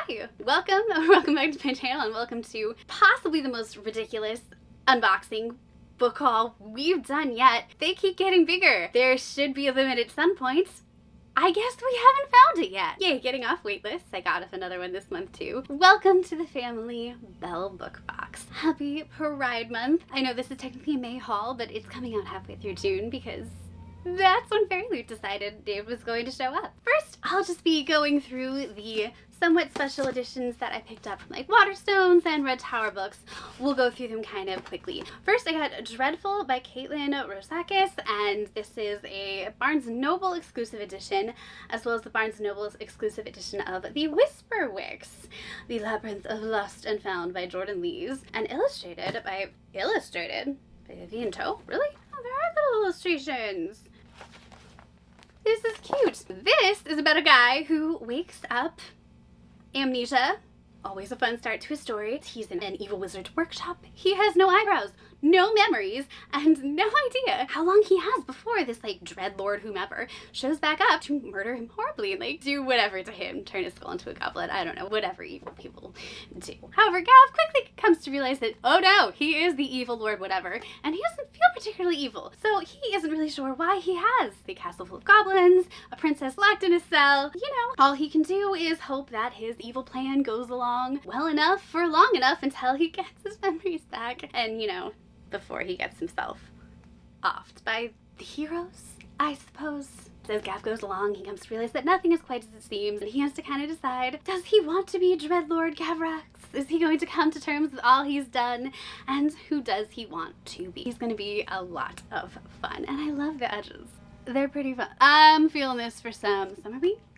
Hi! Welcome back to my channel and welcome to possibly the most ridiculous unboxing book haul we've done yet. They keep getting bigger. There should be a limit at some point. I guess we haven't found it yet. Yay, getting off waitlist. I got another one this month too. Welcome to the family, Belle Book Box. Happy Pride Month. I know this is technically a May haul, but it's coming out halfway through June because that's when Fairyloot decided it was going to show up. First, I'll just be going through the somewhat special editions that I picked up from like Waterstones and Red Tower books. We'll go through them kind of quickly. First, I got Dreadful by Caitlin Rosakis, and this is a Barnes & Noble exclusive edition, as well as the Barnes & Noble exclusive edition of the Whisperwicks, The Labyrinth of Lost and Found by Jordan Lees, and illustrated by Vivian Toe. Really? Oh, there are little illustrations. This is cute. This is about a guy who wakes up amnesia. Always a fun start to a story. He's in an evil wizard's workshop. He has no eyebrows, no memories, and no idea how long he has before this like dreadlord whomever shows back up to murder him horribly and like do whatever to him, turn his skull into a goblet, I don't know, whatever evil people do. However, Gav quickly comes to realize that, oh no, he is the evil lord whatever, and he doesn't feel particularly evil, so he isn't really sure why he has the castle full of goblins, a princess locked in a cell. You know, all he can do is hope that his evil plan goes along well enough for long enough until he gets his memories back, and you know, before he gets himself offed by the heroes, I suppose. As Gav goes along, he comes to realize that nothing is quite as it seems, and he has to kind of decide, does he want to be Dreadlord Gavrax? Is he going to come to terms with all he's done? And who does he want to be? He's going to be a lot of fun, and I love the edges. They're pretty fun. I'm feeling this for some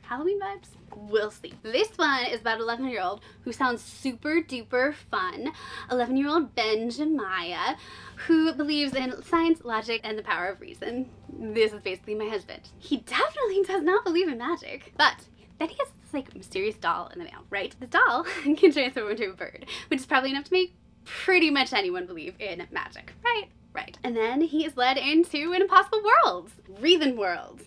Halloween vibes. We'll see. This one is about an 11-year-old who sounds super duper fun. 11-year-old Benjamia, who believes in science, logic, and the power of reason. This is basically my husband. He definitely does not believe in magic, but then he has this like mysterious doll in the mail, right? The doll can transform into a bird, which is probably enough to make pretty much anyone believe in magic, right? Right. And then he is led into an impossible world, Wreathen World.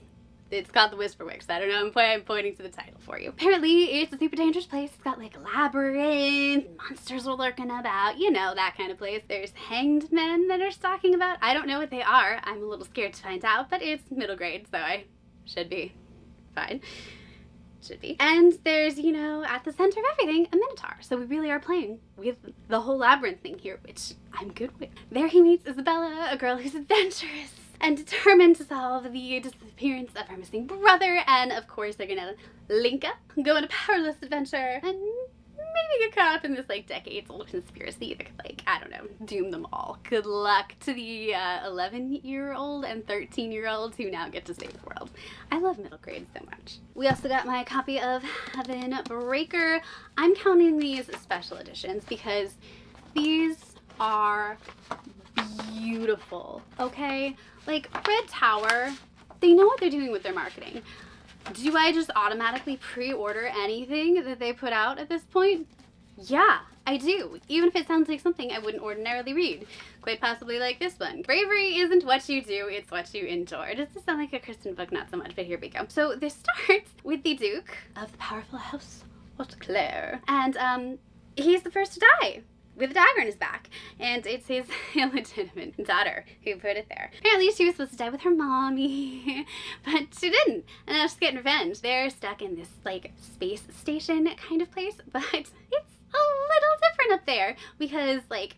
It's called the Whisperwicks. I don't know, I'm pointing to the title for you. Apparently, it's a super dangerous place. It's got like a labyrinth, monsters are lurking about, you know, that kind of place. There's hanged men that are stalking about. I don't know what they are. I'm a little scared to find out, but it's middle grade, so I should be fine. Should be. And there's, you know, at the center of everything, a minotaur. So we really are playing with the whole labyrinth thing here, which I'm good with. There he meets Isabella, a girl who's adventurous and determined to solve the disappearance of her missing brother, and of course they're gonna link up, go on a powerless adventure, and maybe get caught up in this like decades-old conspiracy that could like, I don't know, doom them all. Good luck to the 11-year-old and 13-year-olds who now get to save the world. I love middle grade so much. We also got my copy of Heavenbreaker. I'm counting these as special editions because these are beautiful, okay? Like, Red Tower, they know what they're doing with their marketing. Do I just automatically pre-order anything that they put out at this point? Yeah, I do. Even if it sounds like something I wouldn't ordinarily read. Quite possibly like this one. Bravery isn't what you do, it's what you endure. Does this sound like a Kristen book? Not so much, but here we go. So this starts with the Duke of the powerful house Hauteclair. And he's the first to die, with a dagger in his back, and it's his illegitimate daughter who put it there. Apparently she was supposed to die with her mommy, but she didn't, and now she's getting revenge. They're stuck in this like space station kind of place, but it's a little different up there because like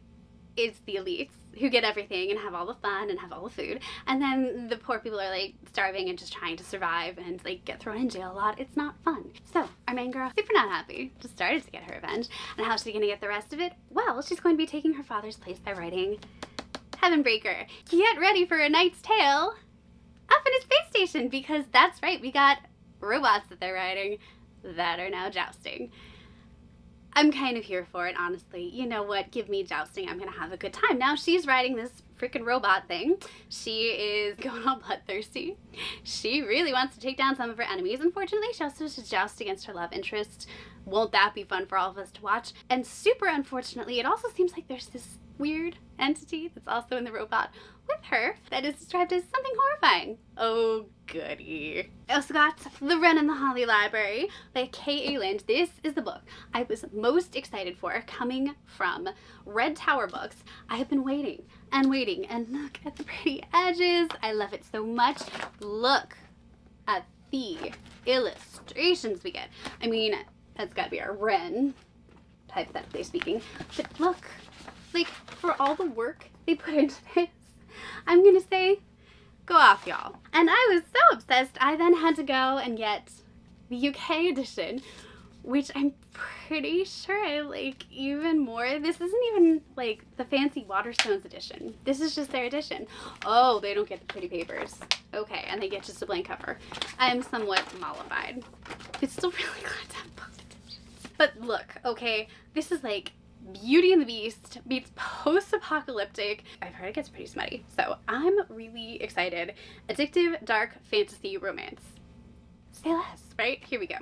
it's the elites who get everything and have all the fun and have all the food, and then the poor people are like starving and just trying to survive and like get thrown in jail a lot. It's not fun. So our main girl, super not happy, just started to get her revenge, and how's she gonna get the rest of it? Well, she's going to be taking her father's place by writing Heavenbreaker. Get ready for A Knight's Tale up in a space station, because that's right, we got robots that they're writing that are now jousting. I'm kind of here for it, honestly. You know what? Give me jousting. I'm gonna have a good time. Now she's riding this freaking robot thing. She is going all bloodthirsty. She really wants to take down some of her enemies. Unfortunately, she also has to joust against her love interest. Won't that be fun for all of us to watch? And super unfortunately, it also seems like there's this weird entity that's also in the robot with her that is described as something horrifying. Oh, goody. I also got The Wren and the Holly Library by K.A. Lind. This is the book I was most excited for coming from Red Tower Books. I have been waiting and waiting, and look at the pretty edges. I love it so much. Look at the illustrations we get. I mean, that's gotta be our Wren, hypothetically speaking, but look, like, for all the work they put into this, I'm gonna say, go off, y'all. And I was so obsessed, I then had to go and get the UK edition, which I'm pretty sure I like even more. This isn't even like the fancy Waterstones edition. This is just their edition. Oh, they don't get the pretty papers. Okay, and they get just a blank cover. I'm somewhat mollified. It's still really glad to have both editions. But look, okay, this is like Beauty and the Beast meets post-apocalyptic. I've heard it gets pretty smutty, so I'm really excited. Addictive, dark, fantasy, romance. Say less, right? Here we go.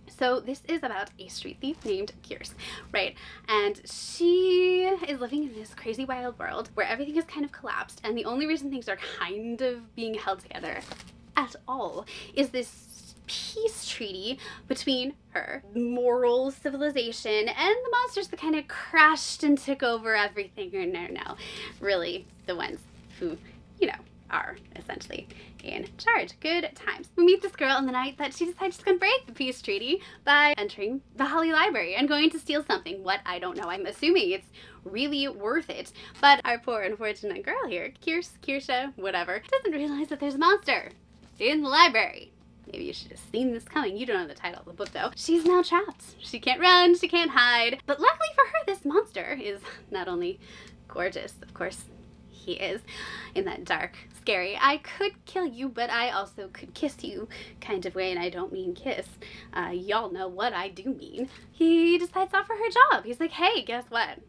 So this is about a street thief named Kierce, right? And she is living in this crazy wild world where everything has kind of collapsed, and the only reason things are kind of being held together at all is this peace treaty between her moral civilization and the monsters that kind of crashed and took over everything. Or no, really the ones who, you know, are essentially in charge. Good times. We meet this girl on the night that she decides she's gonna break the peace treaty by entering the Holly Library and going to steal something. What? I don't know. I'm assuming it's really worth it. But our poor unfortunate girl here, Kiersha, whatever, doesn't realize that there's a monster in the library. Maybe you should have seen this coming. You don't know the title of the book though. She's now trapped. She can't run, she can't hide. But luckily for her, this monster is not only gorgeous, of course, he is, in that dark, scary, I could kill you, but I also could kiss you kind of way, and I don't mean kiss. Y'all know what I do mean. He decides to offer her a job. He's like, hey, guess what?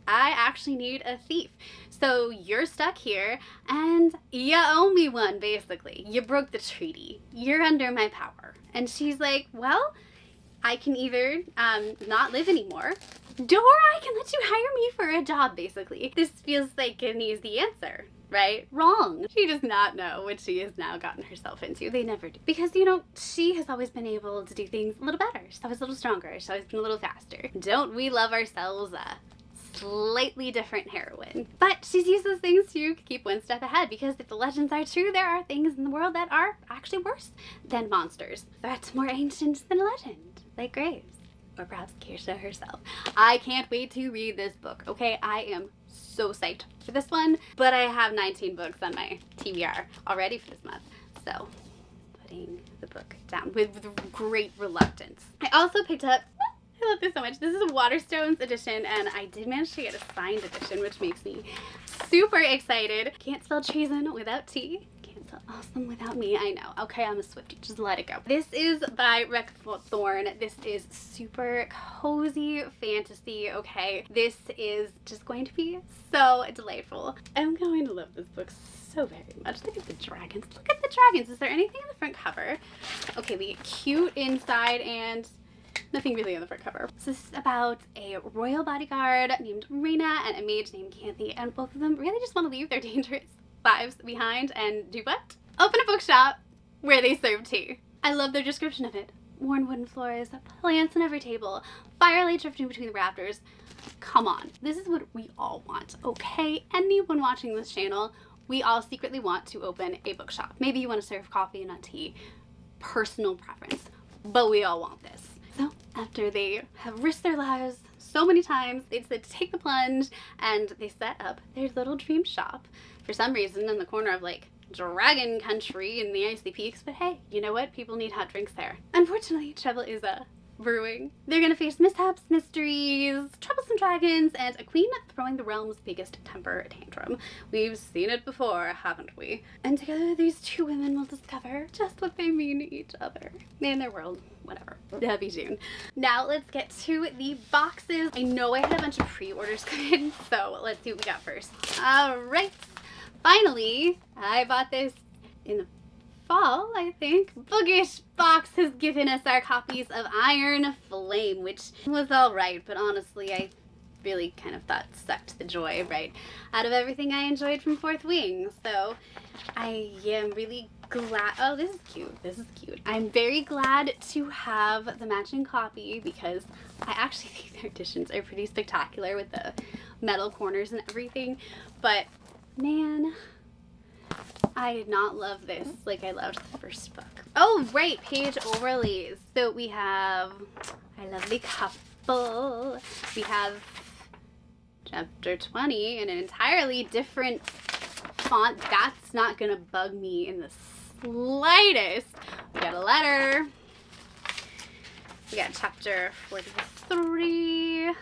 I actually need a thief. So you're stuck here, and you owe me one, basically. You broke the treaty. You're under my power. And she's like, well, I can either not live anymore, or I can let you hire me for a job, basically. This feels like an easy answer, right? Wrong. She does not know what she has now gotten herself into. They never do. Because, you know, she has always been able to do things a little better. She's always a little stronger. She's always been a little faster. Don't we love ourselves a slightly different heroine? But she's used those things to keep one step ahead, because if the legends are true, there are things in the world that are actually worse than monsters. Threats more ancient than a legend, like graves. Or perhaps Kiersha herself. I can't wait to read this book, okay? I am so psyched for this one, but I have 19 books on my TBR already for this month, so putting the book down with great reluctance. I also picked up, I love this so much, this is a Waterstones edition, and I did manage to get a signed edition, which makes me super excited. Can't spell treason without T. Awesome without me, I know. Okay, I'm a Swiftie, just let it go. This is by Rick Thorne. This is super cozy fantasy, okay? This is just going to be so delightful. I'm going to love this book so very much. Look at the dragons. Look at the dragons. Is there anything on the front cover? Okay, we get cute inside and nothing really on the front cover. So this is about a royal bodyguard named Rena and a mage named Canthy, and both of them really just want to leave their dangerous lives behind and do what? Open a bookshop where they serve tea. I love their description of it. Worn wooden floors, plants on every table, firelight drifting between the rafters. Come on, this is what we all want, okay? Anyone watching this channel, we all secretly want to open a bookshop. Maybe you want to serve coffee and not tea. Personal preference, but we all want this. So after they have risked their lives so many times, they decide to take the plunge and they set up their little dream shop for some reason in the corner of like Dragon Country in the Icy Peaks. But hey, you know what? People need hot drinks there. Unfortunately, trouble is brewing. They're gonna face mishaps, mysteries, troublesome dragons, and a queen throwing the realm's biggest temper tantrum. We've seen it before, haven't we? And together these two women will discover just what they mean to each other in their world. Whatever. Happy June. Now let's get to the boxes. I know I had a bunch of pre-orders come in, so let's see what we got first. Alright. Finally, I bought this in the fall, I think. Bookish Box has given us our copies of Iron Flame, which was alright, but honestly, I really kind of thought sucked the joy right out of everything I enjoyed from Fourth Wing. So I am really glad, oh, this is cute. This is cute. I'm very glad to have the matching copy because I actually think their editions are pretty spectacular with the metal corners and everything. But man, I did not love this like I loved the first book. Oh, right, page overlays. So we have our lovely couple. We have chapter 20 in an entirely different font. That's not gonna bug me in the slightest. We got a letter. We got chapter 43.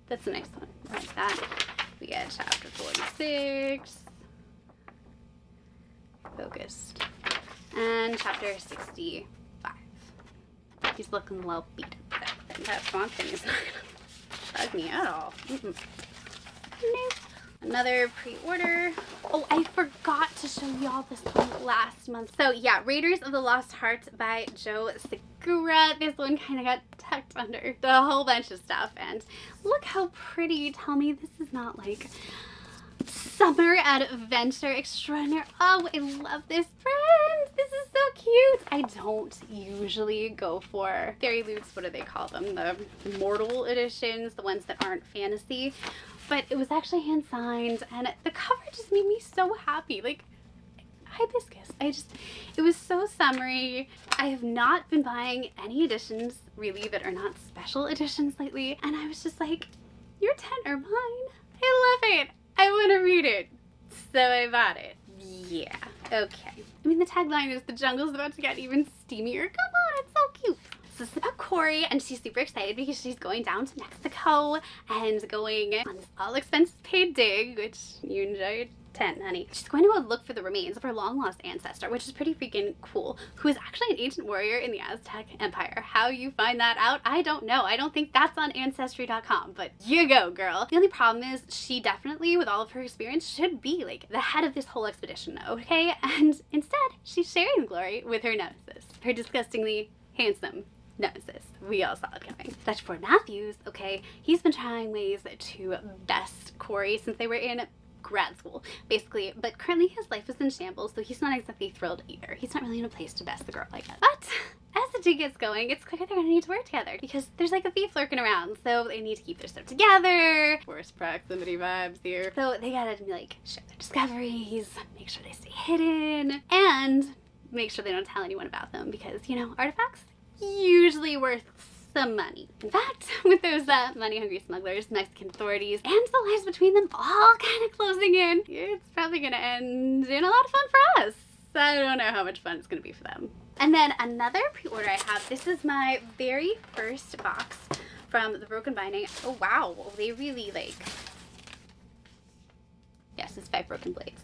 That's a nice one. I like that. We got chapter 46. Focused. And chapter 65. He's looking a little beat up. That font thing is not gonna bug me at all. Nope. Another pre-order. Oh, I forgot to show y'all this one last month. So yeah, Raiders of the Lost Heart by Joe Segura. This one kind of got tucked under a whole bunch of stuff. And look how pretty. Tell me this is not like summer adventure extraordinaire. Oh, I love this print. This is so cute. I don't usually go for Fairyloots. What do they call them? The mortal editions, the ones that aren't fantasy. But it was actually hand signed and the cover just made me so happy. Like, hibiscus. It was so summery. I have not been buying any editions really that are not special editions lately. And I was just like, your 10 are mine. I love it. I want to read it. So I bought it. Yeah. Okay. I mean, the tagline is the jungle's about to get even steamier. Come on, it's so cute. So this is about Corey, and she's super excited because she's going down to Mexico and going on this all expenses paid dig, which you enjoyed 10, honey. She's going to go look for the remains of her long-lost ancestor, which is pretty freaking cool, who is actually an ancient warrior in the Aztec Empire. How you find that out, I don't know. I don't think that's on Ancestry.com, but you go, girl. The only problem is she definitely, with all of her experience, should be like the head of this whole expedition, okay? And instead, she's sharing the glory with her nemesis, her disgustingly handsome nemesis. We all saw it coming. Dutchford Matthews, okay, he's been trying ways to best Corey since they were in grad school, basically, but currently his life is in shambles, so he's not exactly thrilled either. He's not really in a place to best the girl, I guess. But as the dig gets going, it's clear they're gonna need to work together because there's like a thief lurking around, so they need to keep their stuff together. Worst proximity vibes here. So they gotta like share their discoveries, make sure they stay hidden, and make sure they don't tell anyone about them because, you know, artifacts usually worth some money. In fact, with those money-hungry smugglers, Mexican authorities, and the lives between them all kind of closing in, it's probably gonna end in a lot of fun for us. I don't know how much fun it's gonna be for them. And then another pre-order I have, this is my very first box from the Broken Binding. Oh wow, they really like, yes, it's 5 broken blades.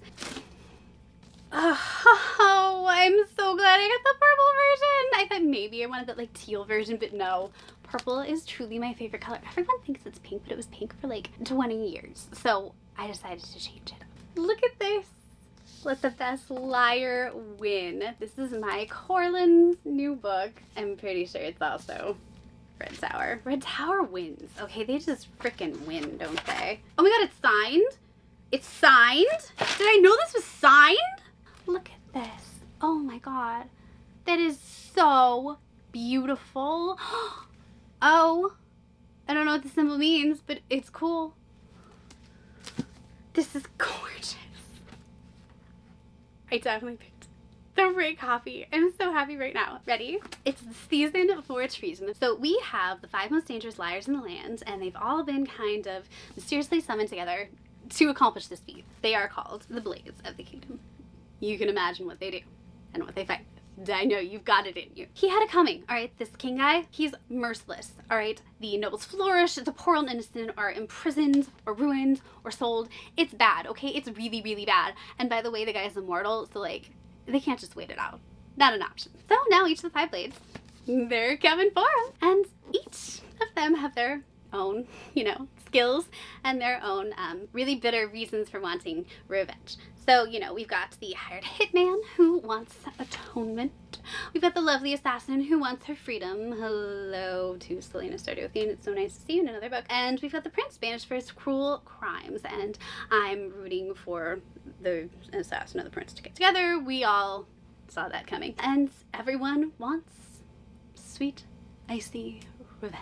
Oh, I'm so glad I got the purple version. I thought maybe I wanted that like teal version, but no. Purple is truly my favorite color. Everyone thinks it's pink, but it was pink for like 20 years. So I decided to change it up. Look at this. Let the best liar win. This is my Corlin's new book. I'm pretty sure it's also Red Tower. Red Tower wins. Okay, they just freaking win, don't they? Oh my god, it's signed? It's signed? Did I know this was signed? Look at this. Oh my god. That is so beautiful. Oh, I don't know what the symbol means, but it's cool. This is gorgeous. I definitely picked the right copy. I'm so happy right now. Ready? It's the season for Treason. So we have the 5 most dangerous liars in the land, and they've all been kind of mysteriously summoned together to accomplish this feat. They are called the Blades of the Kingdom. You can imagine what they do and what they fight. I know, you've got it in you. He had it coming, all right? This king guy, he's merciless, all right? The nobles flourish, the poor and innocent are imprisoned or ruined or sold. It's bad, okay? It's really, really bad. And by the way, the guy's immortal, so like, they can't just wait it out. Not an option. So now each of the 5 blades, they're coming for him. And each of them have their own, skills and their own really bitter reasons for wanting revenge. So, we've got the hired hitman who wants atonement. We've got the lovely assassin who wants her freedom. Hello to Selena Stardothian. It's so nice to see you in another book. And we've got the prince banished for his cruel crimes. And I'm rooting for the assassin and the prince to get together. We all saw that coming. And everyone wants sweet, icy revenge.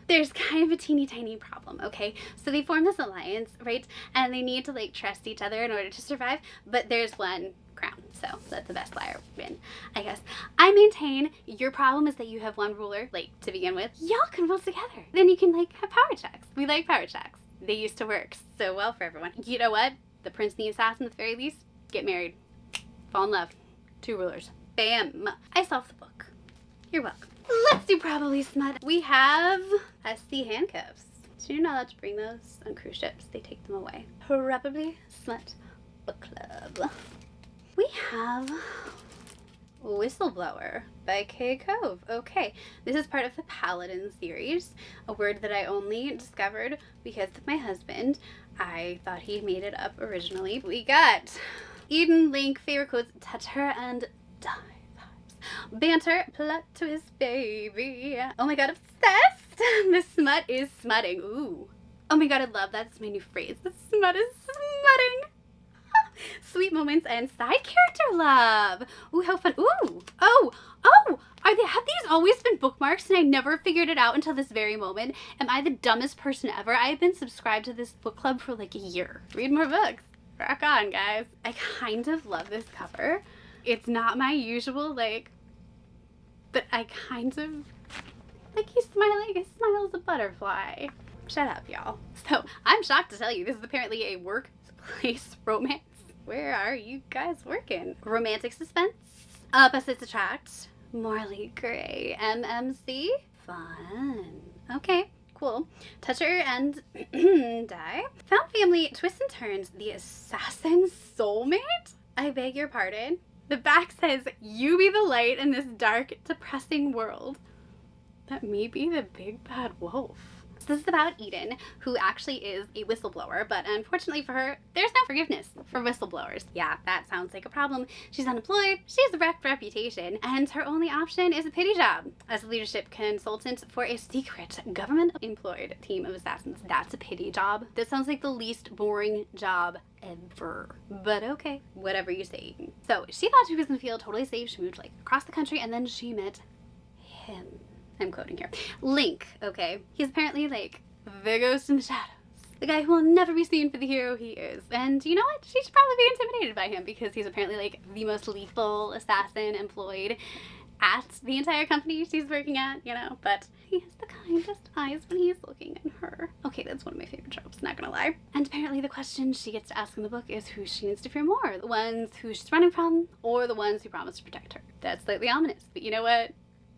There's kind of a teeny tiny problem, okay? So they form this alliance, right? And they need to trust each other in order to survive, but there's one crown, so let the best liar win, I guess. I maintain your problem is that you have one ruler, to begin with. Y'all can rule together. Then you can, have power checks. We like power checks. They used to work so well for everyone. You know what? The prince and the assassin, at the very least, get married. Fall in love. 2 rulers. Bam! I solved the book. You're welcome. Let's do probably smut. We have SC handcuffs. So you're not allowed to bring those on cruise ships. They take them away. Probably smut book club. We have Whistleblower by Kay Cove. Okay, this is part of the Paladin series, a word that I only discovered because of my husband. I thought he made it up originally. We got Eden, Link, favorite quotes, touch her and die. Banter, plot twist, baby. Oh my god, obsessed! The smut is smutting. Ooh. Oh my god, I love that. That's my new phrase. The smut is smutting. Sweet moments and side character love. Ooh, how fun. Ooh. Oh. Have these always been bookmarks and I never figured it out until this very moment? Am I the dumbest person ever? I have been subscribed to this book club for a year. Read more books. Rock on, guys. I kind of love this cover. It's not my usual, but I kind of, he's smiling. His smile is a butterfly. Shut up, y'all. So, I'm shocked to tell you, this is apparently a workplace romance. Where are you guys working? Romantic suspense. Opposites attract. Morally gray. MMC. Fun. Okay, cool. Toucher and die. Found family twists and turns. The assassin's soulmate? I beg your pardon. The back says, you be the light in this dark, depressing world. That may be the big bad wolf. So this is about Eden, who actually is a whistleblower, but unfortunately for her, there's no forgiveness for whistleblowers. Yeah, that sounds like a problem. She's unemployed, she has a wrecked reputation, and her only option is a pity job as a leadership consultant for a secret government-employed team of assassins. That's a pity job. That sounds like the least boring job ever. But okay, whatever you say. So she thought she was gonna feel totally safe. She moved across the country, and then she met him. I'm quoting here. Link, okay? He's apparently the ghost in the shadows. The guy who will never be seen for the hero he is. And you know what? She should probably be intimidated by him because he's apparently the most lethal assassin employed at the entire company she's working at, but he has the kindest eyes when he's looking at her. Okay, that's one of my favorite tropes, not gonna lie. And apparently the question she gets to ask in the book is who she needs to fear more, the ones who she's running from or the ones who promise to protect her. That's slightly ominous, but you know what?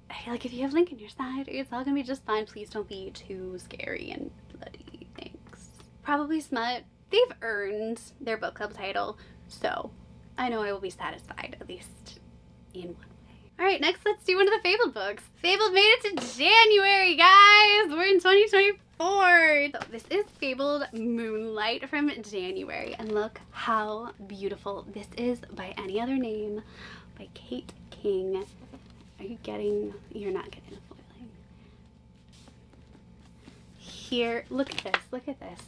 I feel like if you have Link on your side, it's all gonna be just fine. Please don't be too scary and bloody. Thanks. Probably smut. They've earned their book club title, so I know I will be satisfied, at least in one way. Alright, next let's do one of the Fabled books. Fabled made it to January, guys! We're in 2024! So this is Fabled Moonlight from January, and look how beautiful this is by any other name, by Kate King. Are you getting, you're not getting the foiling. Here, look at this.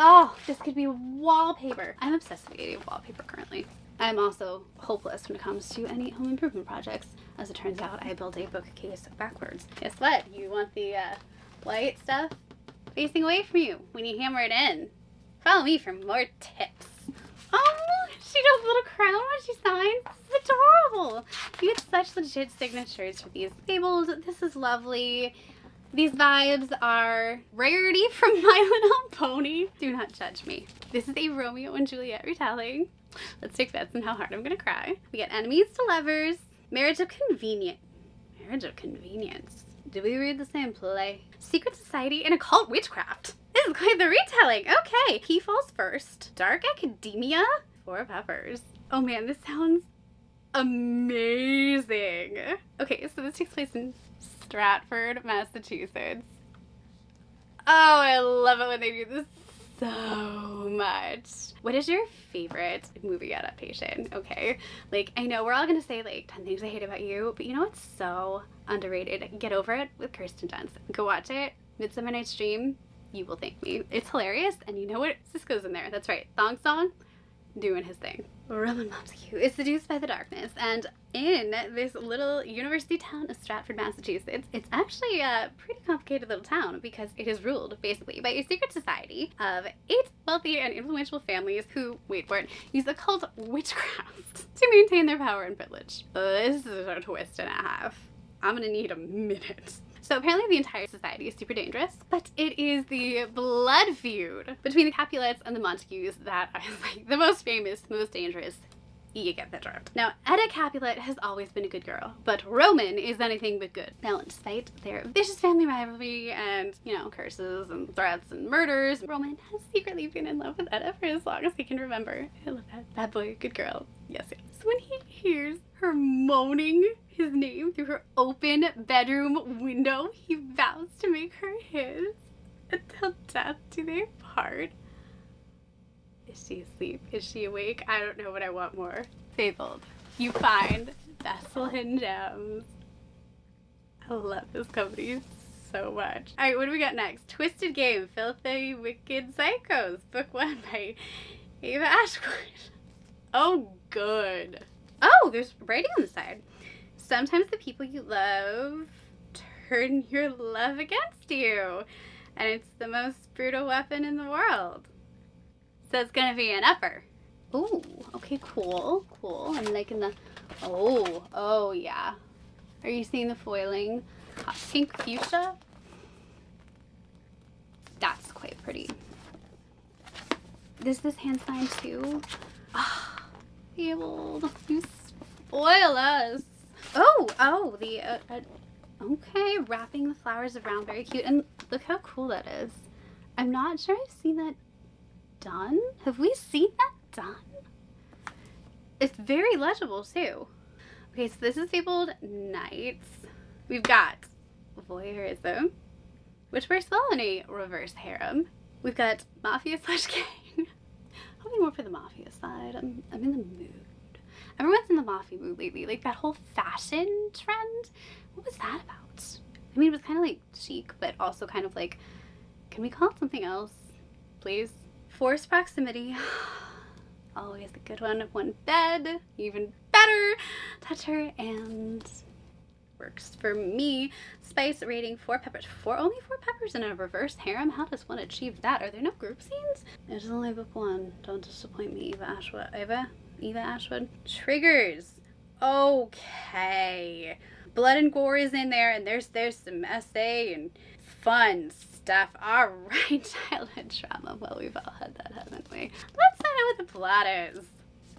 Oh, this could be wallpaper. I'm obsessed with the idea of wallpaper currently. I'm also hopeless when it comes to any home improvement projects. As it turns out, I built a bookcase backwards. Guess what? You want the white stuff facing away from you when you hammer it in. Follow me for more tips. Oh, she does a little crown when she signs. This is adorable. You get such legit signatures for these Fabled. This is lovely. These vibes are rarity from My Little Pony. Do not judge me. This is a Romeo and Juliet retelling. Let's take bets on how hard I'm gonna cry. We get enemies to lovers. Marriage of convenience. Marriage of convenience. Did we read the same play? Secret society and occult witchcraft. This is quite the retelling. Okay. He falls first. Dark academia. 4 peppers. Oh man, this sounds amazing. Okay, so this takes place in Stratford, Massachusetts. Oh, I love it when they do this so much. What is your favorite movie adaptation? Okay, like, I know we're all gonna say like 10 Things I Hate About You, but you know what's so underrated? Get Over It with Kirsten Dunst. Go watch it. Midsummer Night's Dream. You will thank me. It's hilarious, and you know what? Cisco's in there. That's right. Thong Song doing his thing. Roman Montague is seduced by the darkness, and in this little university town of Stratford, Massachusetts, it's actually a pretty complicated little town because it is ruled basically by a secret society of 8 wealthy and influential families who, wait for it, use occult witchcraft to maintain their power and privilege. This is a twist and a half. I'm gonna need a minute. So apparently the entire society is super dangerous, but it is the blood feud between the Capulets and the Montagues that is like the most famous, most dangerous. You get the drift. Now, Etta Capulet has always been a good girl, but Roman is anything but good. Now, despite their vicious family rivalry and, you know, curses and threats and murders, Roman has secretly been in love with Etta for as long as he can remember. I love that. Bad boy, good girl. Yes, yes. So when he hears her moaning his name through her open bedroom window, he vows to make her his until death do they part. Is she asleep? Is she awake? I don't know what I want more. Fabled. You find vessel hidden gems. I love this company so much. Alright, what do we got next? Twisted Game, Filthy Wicked Psychos, Book 1 by Ava Ashwood. Oh, good. Oh, there's writing on the side. Sometimes the people you love turn your love against you, and it's the most brutal weapon in the world. So it's gonna be an upper. Ooh, okay, cool, cool. I'm liking the, oh yeah. Are you seeing the foiling? Hot pink fuchsia? That's quite pretty. Is this hand signed too? Ah, Fabled, you spoil us. Oh, the, okay, wrapping the flowers around, very cute. And look how cool that is. I'm not sure I've seen that done. Have we seen that done? It's very legible too. Okay, so this is Fabled Knights. We've got Voyeurism, which works well in a reverse harem. We've got Mafia / Gang. Hoping more for the Mafia side. I'm in the mood. Everyone's in the Mafia mood lately. Like that whole fashion trend. What was that about? I mean, it was kind of like chic, but also kind of like, can we call it something else, please? Forced proximity. Always a good one. One bed. Even better. Toucher and works for me. Spice rating 4 peppers. Only 4 peppers in a reverse harem? How does one achieve that? Are there no group scenes? It's only book 1. Don't disappoint me, Eva Ashwood. Triggers. Okay. Blood and gore is in there, and there's some essay and fun stuff. All right, childhood trauma. Well, we've all had that, haven't we? Let's find out what the plot is.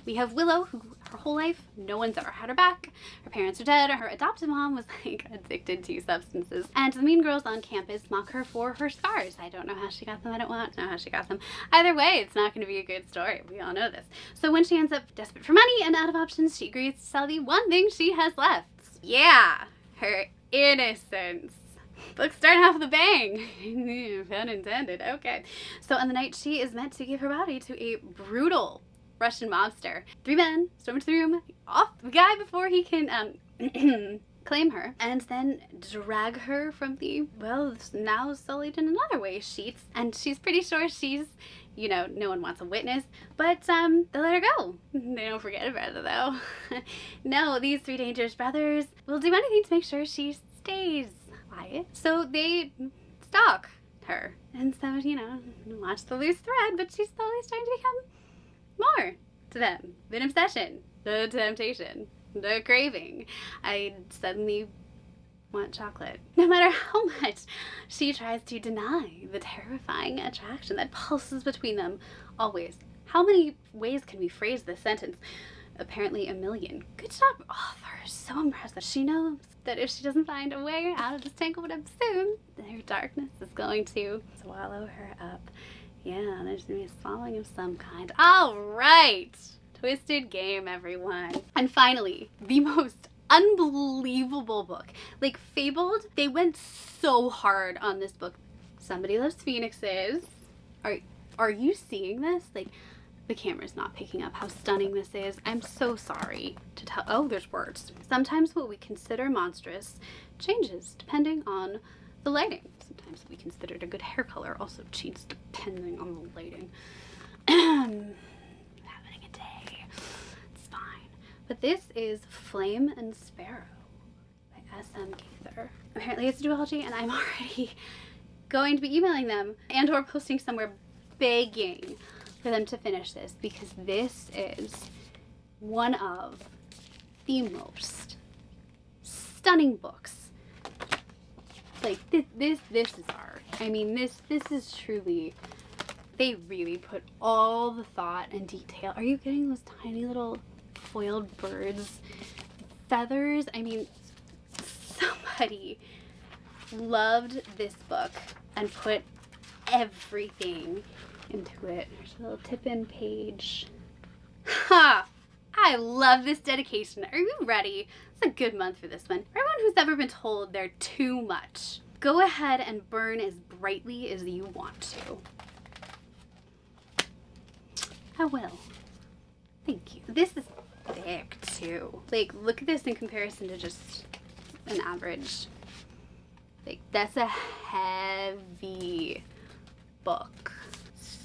We have Willow, who her whole life, no one's ever had her back. Her parents are dead. Her adoptive mom was like addicted to substances. And the mean girls on campus mock her for her scars. I don't know how she got them. I don't want to know how she got them. Either way, it's not going to be a good story. We all know this. So when she ends up desperate for money and out of options, she agrees to sell the one thing she has left. Yeah, her innocence. Book starting off with a bang. Pun intended. Okay. So on the night she is meant to give her body to a brutal Russian mobster. 3 men storm into the room, off the guy before he can claim her, and then drag her from the, well, now sullied in another way, sheets. And she's pretty sure she's, you know, no one wants a witness, but they'll let her go. They don't forget about her though. No, these 3 dangerous brothers will do anything to make sure she stays quiet. So they stalk her. And so, you know, watch the loose thread, but she's slowly starting to become more to them. The obsession, the temptation, the craving. I suddenly want chocolate. No matter how much she tries to deny the terrifying attraction that pulses between them always. How many ways can we phrase this sentence? Apparently a million. Good job, author. So impressive. She knows that if she doesn't find a way out of this tanglewood soon, her darkness is going to swallow her up. Yeah, there's gonna be a swallowing of some kind. All right. Twisted Game, everyone. And finally, the most unbelievable book. Like Fabled, they went so hard on this book. Somebody Loves Phoenixes. Are you seeing this? Like, the camera's not picking up how stunning this is. I'm so sorry to tell. Oh, there's words. Sometimes what we consider monstrous changes depending on the lighting. Sometimes what we considered a good hair color also changes depending on the lighting. Having a day. It's fine. But this is Flame and Sparrow by S.M. Gaither. Apparently it's a duology, and I'm already going to be emailing them and or posting somewhere begging for them to finish this, because this is one of the most stunning books. Like, this is art. I mean, this is truly, they really put all the thought and detail. Are you getting those tiny little foiled birds feathers? I mean, somebody loved this book and put everything into it. There's a little tip-in page. Ha! I love this dedication. Are you ready? It's a good month for this one. For everyone who's ever been told they're too much, go ahead and burn as brightly as you want to. I will. Thank you. This is thick too. Like, look at this in comparison to just an average. Like, that's a heavy book.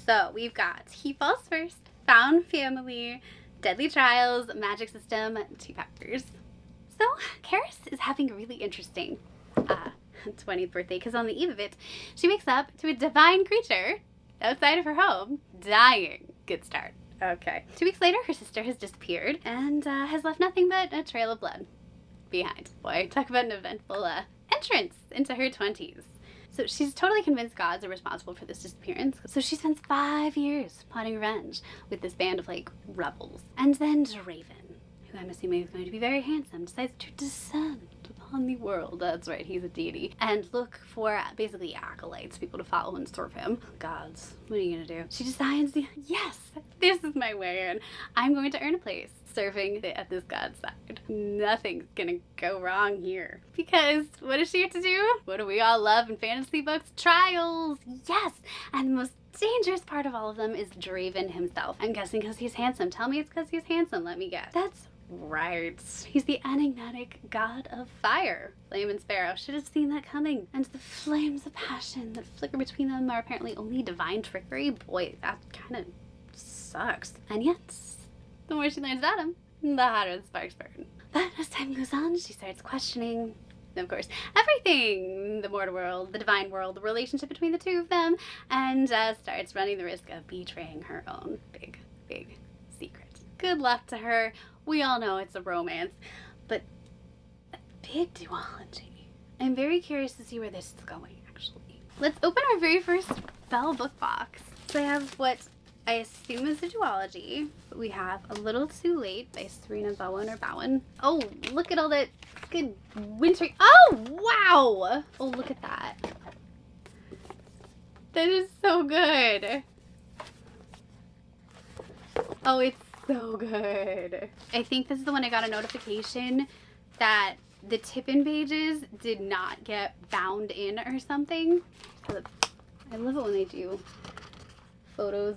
So we've got He Falls First, Found Family, Deadly Trials, Magic System, 2 Peppers. So Karis is having a really interesting 20th birthday, because on the eve of it, she wakes up to a divine creature outside of her home, dying. Good start. Okay. 2 weeks later, her sister has disappeared and has left nothing but a trail of blood behind. Boy, talk about an eventful entrance into her 20s. So she's totally convinced gods are responsible for this disappearance. So she spends 5 years plotting revenge with this band of, like, rebels. And then Draven, who I'm assuming is going to be very handsome, decides to descend upon the world. That's right, he's a deity. And look for basically acolytes, people to follow and serve him. Gods, what are you gonna do? She decides, yes, this is my way in. I'm going to earn a place serving at this god's side. Nothing's gonna go wrong here. Because what does she have to do? What do we all love in fantasy books? Trials! Yes! And the most dangerous part of all of them is Draven himself. I'm guessing because he's handsome. Tell me it's because he's handsome. Let me guess. That's right. He's the enigmatic god of fire. Flame and Sparrow. Should have seen that coming. And the flames of passion that flicker between them are apparently only divine trickery. Boy, that kind of sucks. And yet, the more she learns about him, the hotter the sparks burn. But as time goes on, she starts questioning, of course, everything. The mortal world, the divine world, the relationship between the two of them, and starts running the risk of betraying her own big, big secret. Good luck to her. We all know it's a romance, but a big duology. I'm very curious to see where this is going, actually. Let's open our very first Belle book box. So I have what I assume is a duology. We have A Little Too Late by Serena Bowen or Bowen. Oh, look at all that good wintry. Oh, wow. Oh, look at that. That is so good. Oh, it's so good. I think this is the one I got a notification that the tip-in pages did not get bound in or something. I love it when they do photos,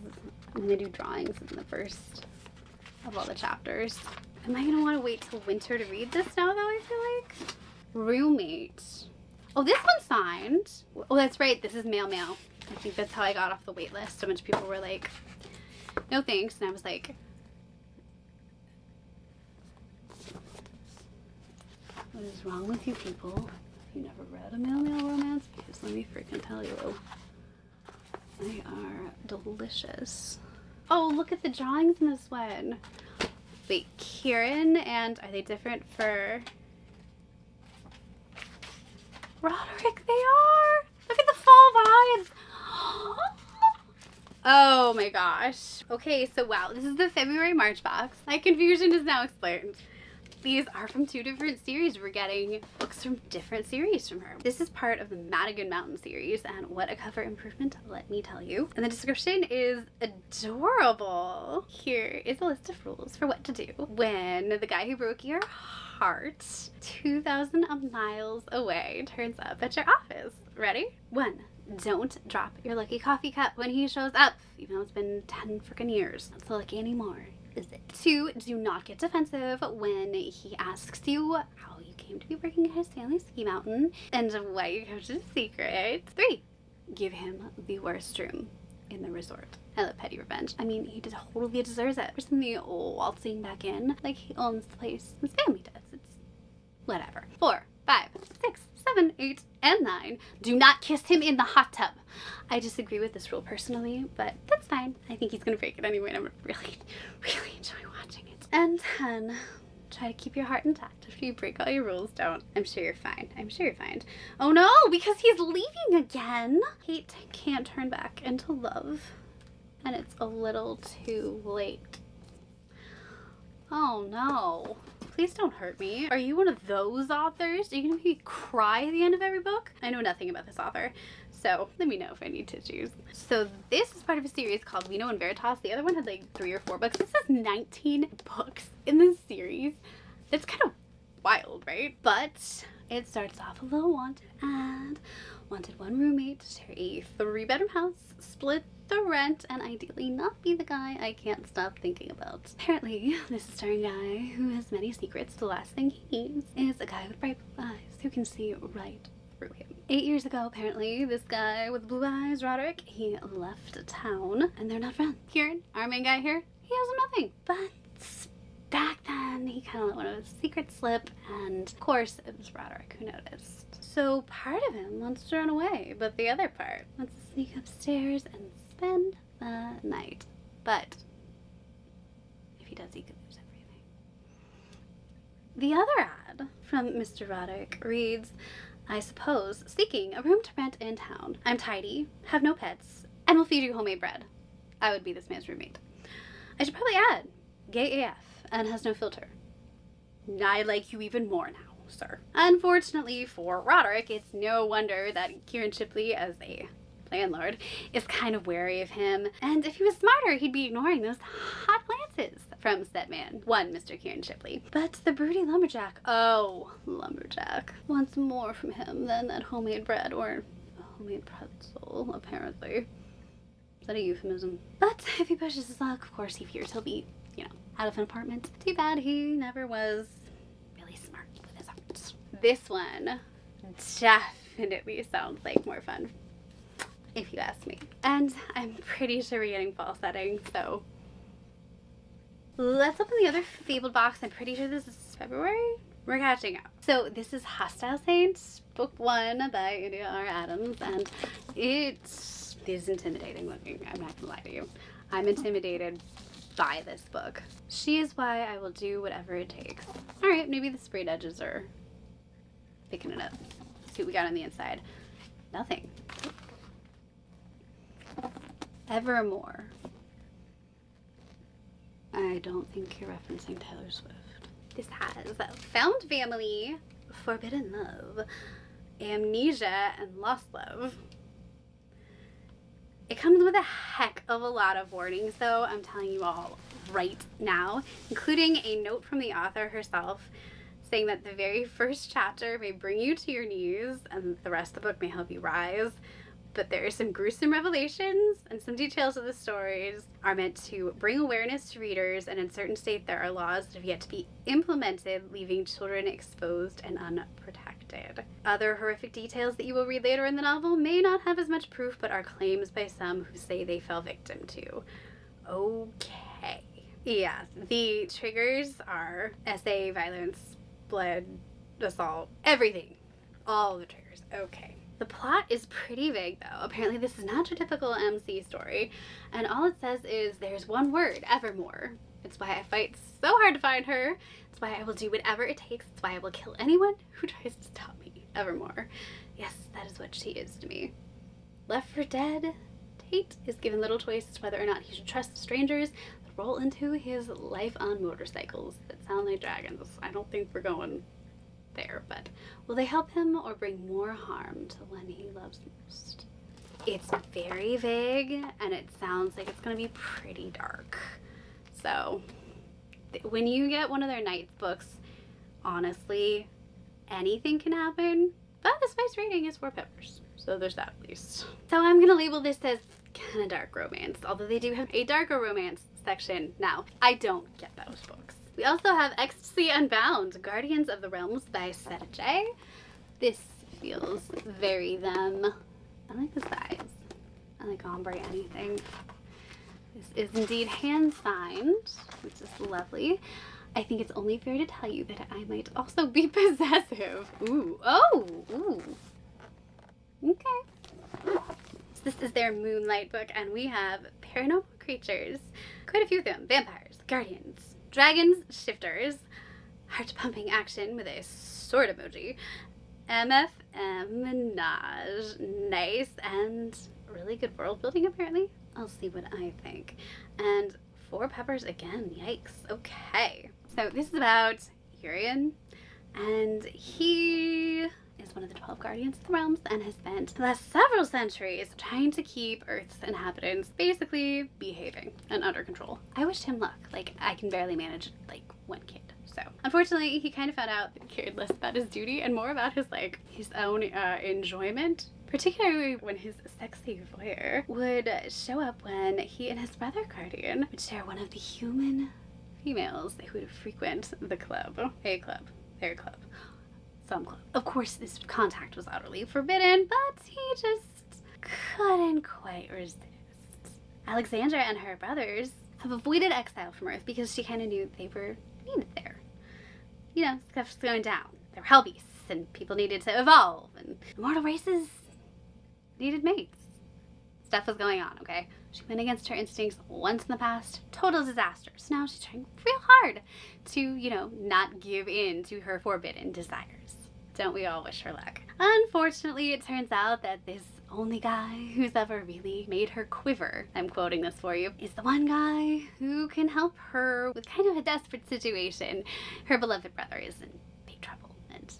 when they do drawings in the first of all the chapters. Am I gonna want to wait till winter to read this now, though, I feel like? Roommate. Oh, this one's signed. Oh, that's right, this is mail. I think that's how I got off the wait list. So much people were like, no thanks, and I was like, what is wrong with you people? Have you never read a mail romance? Because let me freaking tell you, they are delicious. Oh, look at the drawings in this one. Wait, Kieran and are they different for Roderick? They are. Look at the fall vibes. Oh my gosh. Okay, so wow, this is the February-March box. My confusion is now explained. These are from 2 different series. We're getting books from different series from her. This is part of the Madigan Mountain series, and what a cover improvement, let me tell you. And the description is adorable. Here is a list of rules for what to do when the guy who broke your heart 2,000 miles away turns up at your office. Ready? 1. Don't drop your lucky coffee cup when he shows up, even though it's been 10 freaking years. Not so lucky anymore, is it? 2, do not get defensive when he asks you how you came to be working at his family ski mountain and why you go to the secret. 3, give him the worst room in the resort. I love petty revenge. I mean, he totally deserves it. There's something waltzing back in like he owns the place. His family does. It's whatever. 4, 5, 6, 7, 8, and 9. Do not kiss him in the hot tub. I disagree with this rule personally, but that's fine. I think he's gonna break it anyway, and I'm really, really enjoy watching it. And 10. Try to keep your heart intact. After you break all your rules, don't. I'm sure you're fine. I'm sure you're fine. Oh no, because he's leaving again. Hate can't turn back into love. And it's a little too late. Oh no. Please don't hurt me. Are you one of those authors? Are you gonna make me cry at the end of every book? I know nothing about this author, so let me know if I need tissues. So this is part of a series called Vino and Veritas. The other one had like 3 or 4 books. This is 19 books in this series. It's kind of wild, right? But it starts off a little wanted ad. Wanted one roommate to share a 3-bedroom house, split the rent, and ideally not be the guy I can't stop thinking about. Apparently, this is starring a guy who has many secrets. The last thing he needs is a guy with bright blue eyes who can see right through him. 8 years ago, apparently, this guy with blue eyes, Roderick, he left town, and they're not friends. Kieran, our main guy here, he owes him nothing. But back then, he kind of let one of his secrets slip, and of course, it was Roderick who noticed. So part of him wants to run away, but the other part wants to sneak upstairs and spend the night. But if he does, he could lose everything. The other ad from Mr. Roderick reads, I suppose, seeking a room to rent in town. I'm tidy, have no pets, and will feed you homemade bread. I would be this man's roommate. I should probably add, gay AF, and has no filter. I like you even more now, sir. Unfortunately for Roderick, it's no wonder that Kieran Shipley, as a landlord, is kind of wary of him, and if he was smarter, he'd be ignoring those hot glances from said man, one Mr. Kieran Shipley. But the broody lumberjack, oh, lumberjack, wants more from him than that homemade bread or a homemade pretzel, apparently. Is that a euphemism? But if he pushes his luck, of course he fears he'll be, out of an apartment. Too bad he never was really smart with his art. This one definitely sounds like more fun, if you ask me. And I'm pretty sure we're getting fall setting, so let's open the other Fabled box. I'm pretty sure this is February. We're catching up. So this is Hostile Saints, book 1 by India R. Adams, and it is intimidating looking. I'm not gonna lie to you. I'm intimidated by this book. She is why I will do whatever it takes. All right, maybe the sprayed edges are picking it up. Let's see what we got on the inside. Nothing. Evermore. I don't think you're referencing Taylor Swift. This has Found Family, Forbidden Love, Amnesia, and Lost Love. It comes with a heck of a lot of warnings, though, I'm telling you all right now, including a note from the author herself saying that the very first chapter may bring you to your knees and the rest of the book may help you rise. But there are some gruesome revelations, and some details of the stories are meant to bring awareness to readers, and in certain states there are laws that have yet to be implemented, leaving children exposed and unprotected. Other horrific details that you will read later in the novel may not have as much proof, but are claims by some who say they fell victim to. Okay. Yeah, the triggers are SA, violence, blood, assault, everything. All the triggers. Okay. The plot is pretty vague, though. Apparently this is not your typical MC story, and all it says is there's one word, Evermore. It's why I fight so hard to find her. It's why I will do whatever it takes. It's why I will kill anyone who tries to stop me. Evermore. Yes, that is what she is to me. Left for dead, Tate is given little choice whether or not he should trust strangers that roll into his life on motorcycles that sound like dragons. I don't think we're going there, but will they help him or bring more harm to the one he loves most? It's very vague, and it sounds like it's going to be pretty dark. So when you get one of their Nights books, honestly, anything can happen, but the spice rating is 4 peppers. So there's that at least. So I'm gonna label this as kind of dark romance, although they do have a darker romance section now. I don't get those books. We also have Ecstasy Unbound, Guardians of the Realms by Seta J. This feels very them. I like the size. I like ombre anything. This is indeed hand signed, which is lovely. I think it's only fair to tell you that I might also be possessive. Ooh, oh, ooh. Okay. So this is their Moonlight book, and we have paranormal creatures. Quite a few of them. Vampires, guardians, dragons, shifters, heart-pumping action with a sword emoji, MFM, menage, nice, and really good world building apparently. I'll see what I think. And 4 peppers again, yikes. Okay. So this is about Urian, and he is one of the 12 guardians of the realms and has spent the last several centuries trying to keep Earth's inhabitants basically behaving and under control. I wished him luck. Like, I can barely manage like 1 kid. So unfortunately, he kind of found out that he cared less about his duty and more about his own enjoyment, particularly when his sexy voyeur would show up when he and his brother guardian would share one of the human females who would frequent the club. A club, their club, some club. Of course, this contact was utterly forbidden, but he just couldn't quite resist. Alexandra and her brothers have avoided exile from Earth because she kind of knew they were needed there. You know, stuff's going down. There were hell beasts, and people needed to evolve, and immortal races needed mates. Stuff was going on, okay? She went against her instincts once in the past, total disaster. So now she's trying real hard to, you know, not give in to her forbidden desires. Don't we all wish her luck? Unfortunately, it turns out that this only guy who's ever really made her quiver, I'm quoting this for you, is the one guy who can help her with kind of a desperate situation. Her beloved brother is in big trouble, and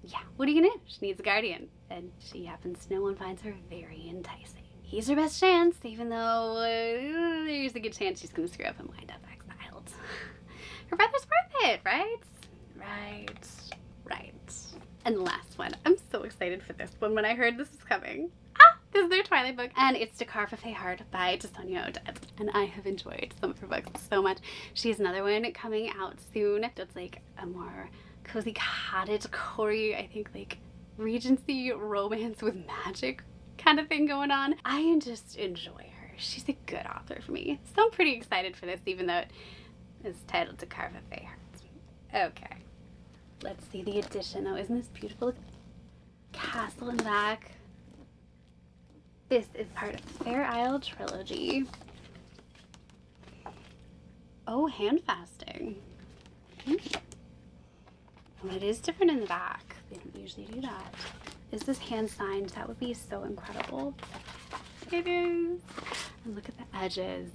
yeah, what are you gonna do? She needs a guardian, and she happens to know one finds her very enticing. He's her best chance, even though there's a good chance she's gonna screw up and wind up exiled. Her brother's worth it, right? Right. And the last one. I'm so excited for this one when I heard this was coming. This is their Twilight book, and it's To Carve a Fey Heart by Sonia Odette. And I have enjoyed some of her books so much. She has another one coming out soon that's like a more cozy cottage core-y, I think like Regency romance with magic kind of thing going on. I just enjoy her. She's a good author for me. So I'm pretty excited for this, even though it is titled To Carve a Fey Heart. Okay. Let's see the edition. Oh, isn't this beautiful? Castle in the back. This is part of the Fair Isle trilogy. Oh, hand fasting. And it is different in the back. They don't usually do that. Is this hand signed? That would be so incredible. It is. And look at the edges.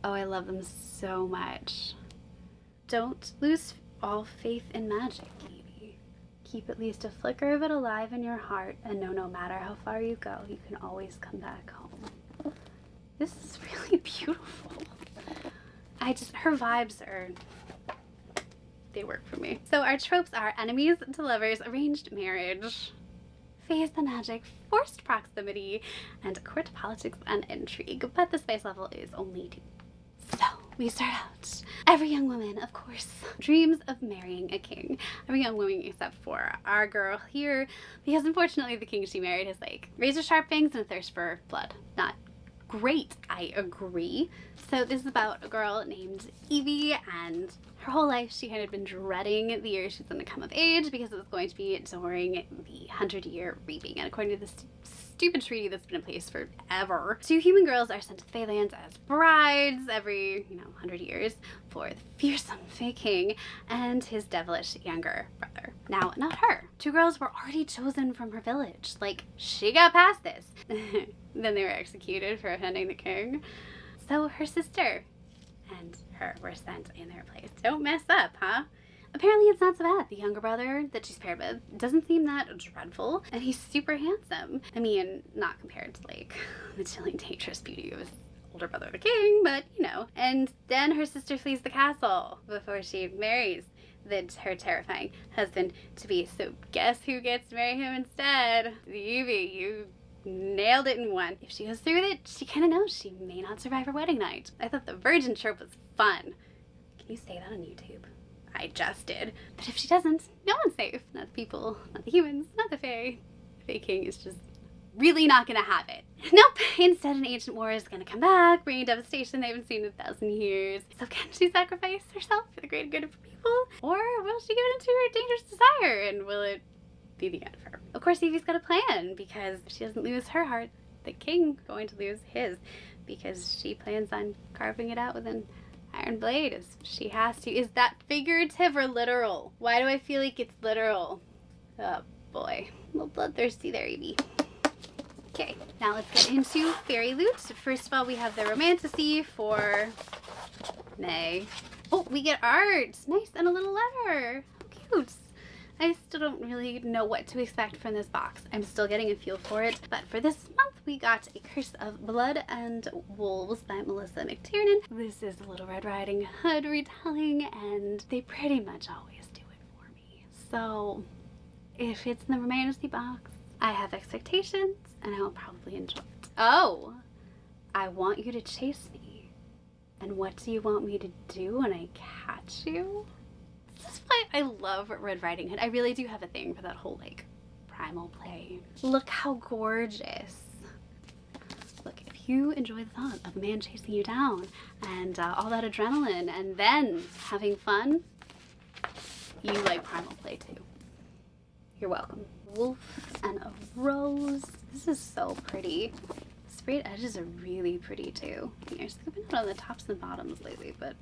Oh, I love them so much. Don't lose all faith in magic, Evie. Keep at least a flicker of it alive in your heart, and know no matter how far you go, you can always come back home. This is really beautiful. Her vibes are, they work for me. So our tropes are enemies to lovers, arranged marriage, phase the magic, forced proximity, and court politics and intrigue. But the spice level is only 2. So we start out. Every young woman, of course, dreams of marrying a king. Every young woman except for our girl here, because unfortunately the king she married has like razor sharp fangs and a thirst for blood. Not great, I agree. So this is about a girl named Evie, and her whole life she had been dreading the year she's going to come of age because it was going to be during the 100-year reaping. And according to this stupid treaty that's been in place forever, 2 human girls are sent to the Feylands as brides every, 100 years for the fearsome Fey King and his devilish younger brother. Now, not her. 2 girls were already chosen from her village. Like, she got past this. Then they were executed for offending the king. So her sister and her were sent in their place. Don't mess up, huh? Apparently it's not so bad. The younger brother that she's paired with doesn't seem that dreadful, and he's super handsome. I mean, not compared to like the chilling dangerous beauty of his older brother the king, but And then her sister flees the castle before she marries her terrifying husband to be. So guess who gets to marry him instead? Evie, you nailed it in one. If she goes through with it, she kind of knows she may not survive her wedding night. I thought the virgin trope was fun. Can you say that on YouTube? I just did. But if she doesn't, no one's safe. Not the people, not the humans, not the fae. The Fae King is just really not gonna have it. Nope. Instead, an ancient war is gonna come back, bringing devastation they haven't seen in 1,000 years. So can she sacrifice herself for the greater good of her people? Or will she give it into her dangerous desire, and will it be the end of her? Of course, Evie's got a plan, because if she doesn't lose her heart, the king going to lose his, because she plans on carving it out with an iron blade as she has to. Is that figurative or literal? Why do I feel like it's literal? Oh boy. A little bloodthirsty there, Evie. Okay, now let's get into Fairyloot. First of all, we have the Romantasy for May. Oh, we get art! Nice, and a little letter. How cute. I still don't really know what to expect from this box. I'm still getting a feel for it, but for this month we got A Curse of Blood and Wolves by Melissa McTiernan. This is a Little Red Riding Hood retelling, and they pretty much always do it for me. So if it's in the Romantasy box, I have expectations, and I will probably enjoy it. Oh, I want you to chase me. And what do you want me to do when I catch you? This is why I love Red Riding Hood. I really do have a thing for that whole, like, primal play. Look how gorgeous. Look, if you enjoy the thought of a man chasing you down and all that adrenaline and then having fun, you like primal play too. You're welcome. Wolf and a rose. This is so pretty. Sprayed edges are really pretty too. I've been out on the tops and bottoms lately, but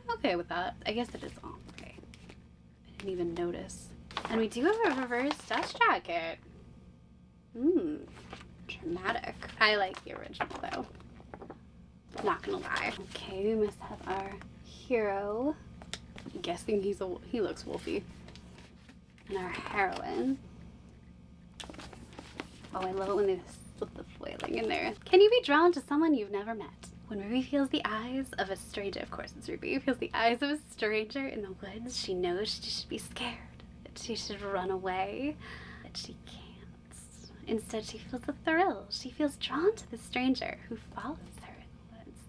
I'm okay with that. I guess it is all okay. I didn't even notice. And we do have a reverse dust jacket. Dramatic. I like the original though. Not gonna lie. Okay, we must have our hero. I'm guessing he looks wolfy. And our heroine. Oh, I love it when they slip the foiling in there. Can you be drawn to someone you've never met? When Ruby feels the eyes of a stranger, of course it's Ruby, feels the eyes of a stranger in the woods, she knows she should be scared, that she should run away, that she can't. Instead, she feels a thrill. She feels drawn to the stranger who follows her in the woods,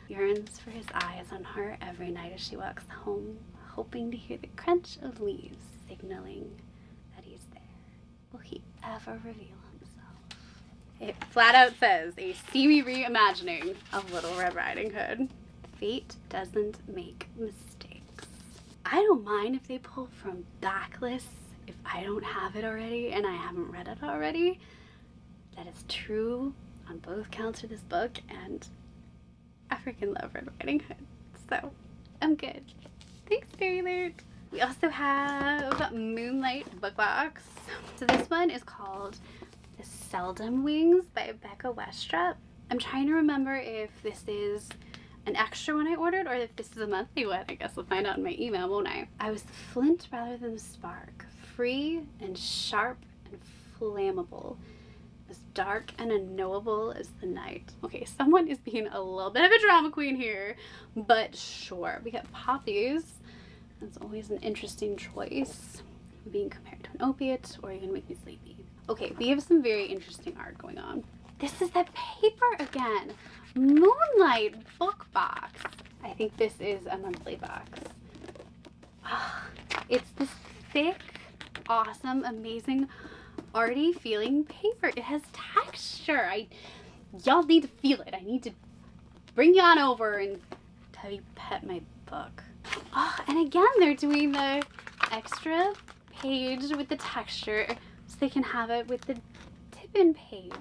yearns for his eyes on her every night as she walks home, hoping to hear the crunch of leaves signaling that he's there. Will he ever reveal himself? It flat out says, a steamy reimagining of Little Red Riding Hood. Fate doesn't make mistakes. I don't mind if they pull from backlists if I don't have it already and I haven't read it already. That is true on both counts for this book, and I freaking love Red Riding Hood. So, I'm good. Thanks, Fairyloot. We also have Moonlight Book Box. So this one is called The Seldom Wings by Becca Westrup. I'm trying to remember if this is an extra one I ordered or if this is a monthly one. I guess we'll find out in my email, won't I? I was the flint rather than the spark, free and sharp and flammable, as dark and unknowable as the night. Okay, someone is being a little bit of a drama queen here, but sure. We got poppies. That's always an interesting choice. Being compared to an opiate, or are you gonna make me sleepy? Okay, we have some very interesting art going on. This is that paper again. Moonlight Book Box. I think this is a monthly box. It's this thick, awesome, amazing, arty feeling paper. It has texture. Y'all need to feel it. I need to bring you on over and tell you pet my book. Oh, and again, they're doing the extra page with the texture so they can have it with the tip-in page.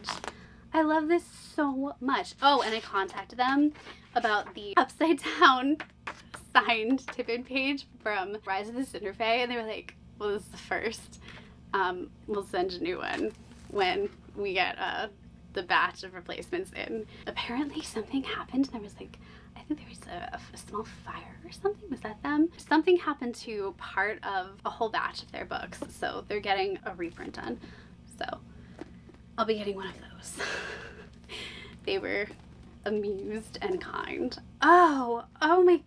I love this so much. Oh, and I contacted them about the upside down signed tip-in page from Rise of the Cinder Fae, and they were like, well, this is the first. We'll send you a new one when we get the batch of replacements in. Apparently something happened, and there was like, I think there was a small fire or something. Was that them? Something happened to part of a whole batch of their books, so they're getting a reprint done. So I'll be getting one of those. They were amused and kind. Oh my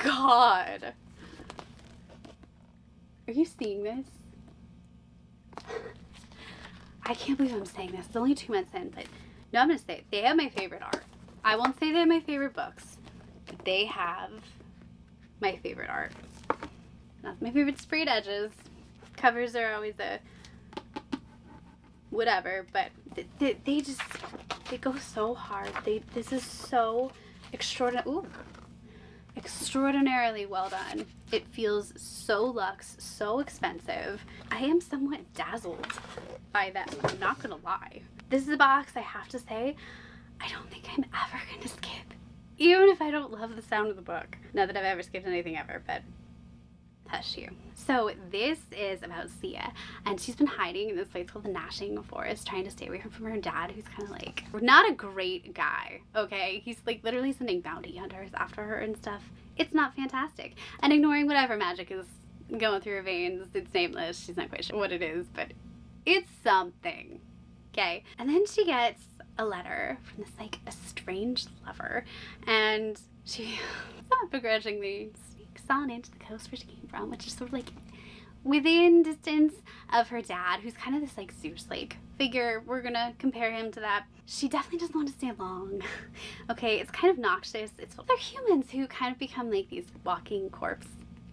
God. Are you seeing this? I can't believe I'm saying this. It's only 2 months in, but no, I'm going to say it. They have my favorite art. I won't say they're my favorite books, but they have my favorite art. Not my favorite sprayed edges. Covers are always a whatever, but they just, they go so hard. This is so extraordinarily well done. It feels so luxe, so expensive. I am somewhat dazzled by them, I'm not gonna lie. This is a box, I have to say, I don't think I'm ever gonna skip. Even if I don't love the sound of the book. Not that I've ever skipped anything ever, but hush you. So this is about Sia, and she's been hiding in this place called the Gnashing Forest, trying to stay away from her dad, who's kind of like, not a great guy, okay? He's like literally sending bounty hunters after her and stuff. It's not fantastic. And ignoring whatever magic is going through her veins. It's nameless. She's not quite sure what it is, but it's something, okay? And then she gets a letter from this like estranged lover, and she somewhat begrudgingly sneaks on into the coast where she came from, which is sort of like within distance of her dad, who's kind of this like Zeus-like figure. We're gonna compare him to that. She definitely doesn't want to stay long. Okay, it's kind of noxious. They're humans who kind of become like these walking corpse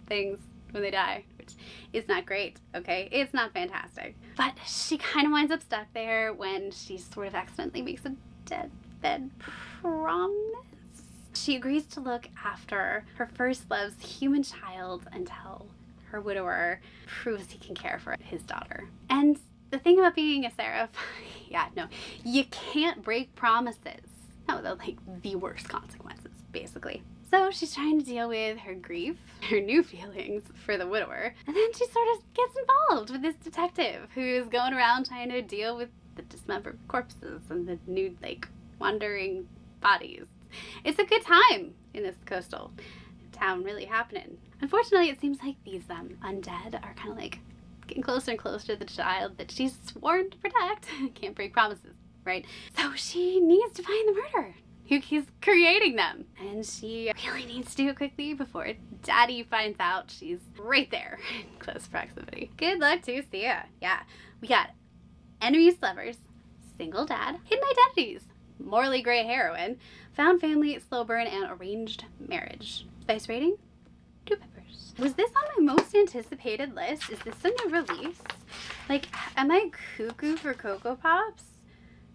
things when they die, which is not great, okay? It's not fantastic. But she kind of winds up stuck there when she sort of accidentally makes a deathbed promise. She agrees to look after her first love's human child until her widower proves he can care for his daughter. And the thing about being a seraph, yeah, no, you can't break promises. No, they're like the worst consequences, basically. So she's trying to deal with her grief, her new feelings for the widower, and then she sort of gets involved with this detective who's going around trying to deal with the dismembered corpses and the nude, like, wandering bodies. It's a good time in this coastal town, really happening. Unfortunately, it seems like these undead are kind of like getting closer and closer to the child that she's sworn to protect. Can't break promises, right? So she needs to find the murderer who keeps creating them. And she really needs to do it quickly before Daddy finds out she's right there in close proximity. Good luck to Sia. Yeah, we got enemies, lovers, single dad, hidden identities, morally gray heroine, found family, slow burn, and arranged marriage. Spice rating? 2 peppers. Was this on my most anticipated list? Is this a new release? Like, am I cuckoo for Cocoa Pops?